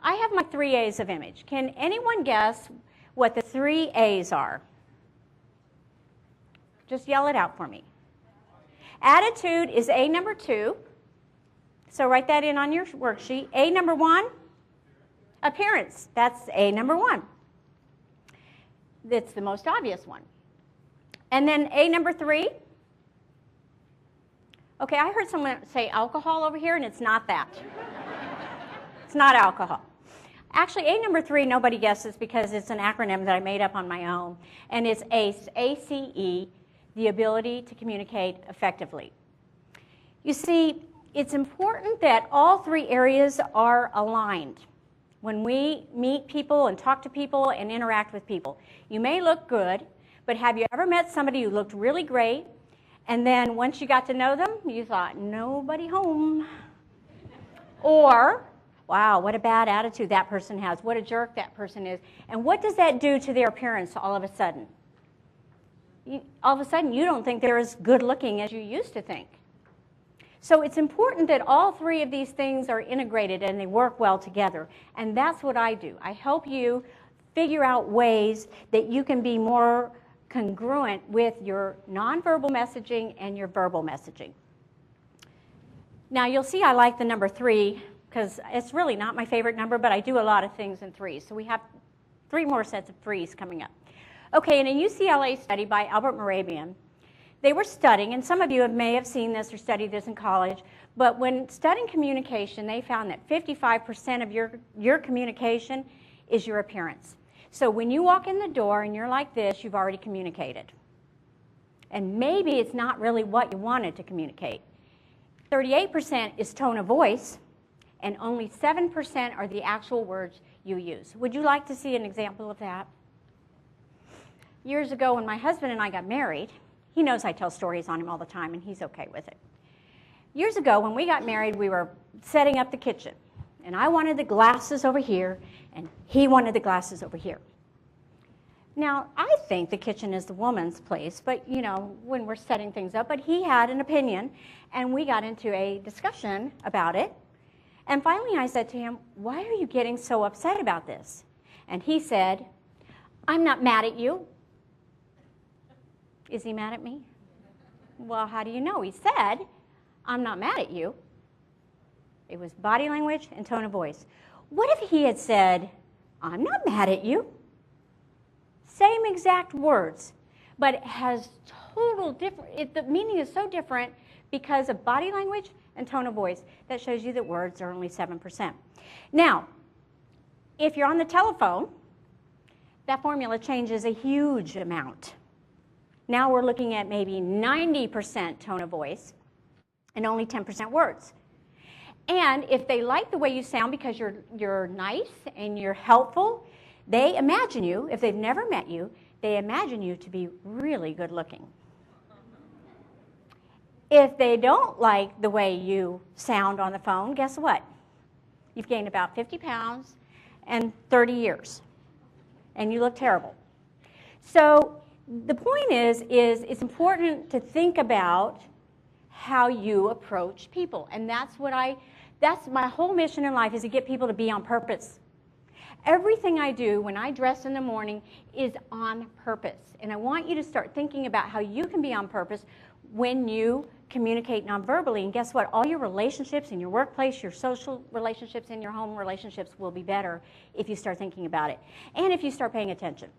I have my 3 A's of image. Can anyone guess what the 3 A's are? Just yell it out for me. Attitude is A number 2. So write that in on your worksheet. A number 1, appearance. That's A number 1. That's the most obvious one. And then A number 3. Okay, I heard someone say alcohol over here, and it's not that. It's not alcohol. Actually, A number 3, nobody guesses because it's an acronym that I made up on my own. And it's ACE, A-C-E, the ability to communicate effectively. You see, it's important that all 3 areas are aligned when we meet people and talk to people and interact with people. You may look good, but have you ever met somebody who looked really great, and then once you got to know them, you thought, nobody home? Or, wow, what a bad attitude that person has. What a jerk that person is. And what does that do to their appearance all of a sudden? All of a sudden, you don't think they're as good looking as you used to think. So it's important that all 3 of these things are integrated and they work well together. And that's what I do. I help you figure out ways that you can be more congruent with your nonverbal messaging and your verbal messaging. Now, you'll see I like the number 3 because it's really not my favorite number, but I do a lot of things in 3s. So we have 3 more sets of 3s coming up. Okay, in a UCLA study by Albert Morabian, they were studying, and some of you may have seen this or studied this in college, but when studying communication, they found that 55% of your communication is your appearance. So when you walk in the door and you're like this, you've already communicated. And maybe it's not really what you wanted to communicate. 38% is tone of voice, and only 7% are the actual words you use. Would you like to see an example of that? Years ago, when my husband and I got married, he knows I tell stories on him all the time, and he's okay with it. Years ago, when we got married, we were setting up the kitchen. And I wanted the glasses over here, and he wanted the glasses over here. Now, I think the kitchen is the woman's place, but, you know, when we're setting things up, but he had an opinion, and we got into a discussion about it. And finally, I said to him, why are you getting so upset about this? And he said, I'm not mad at you. Is he mad at me? Well, how do you know? He said, I'm not mad at you. It was body language and tone of voice. What if he had said, I'm not mad at you? Same exact words, but it has total different, the meaning is so different because of body language and tone of voice. That shows you that words are only 7%. Now, if you're on the telephone, that formula changes a huge amount. Now we're looking at maybe 90% tone of voice and only 10% words. And if they like the way you sound because you're nice and you're helpful, they imagine you, if they've never met you, they imagine you to be really good looking. If they don't like the way you sound on the phone, guess what? You've gained about 50 pounds and 30 years, and you look terrible. So the point is it's important to think about how you approach people. And that's my whole mission in life, is to get people to be on purpose. Everything I do when I dress in the morning is on purpose. And I want you to start thinking about how you can be on purpose when you communicate nonverbally. And guess what? All your relationships in your workplace, your social relationships, and your home relationships will be better if you start thinking about it. And if you start paying attention.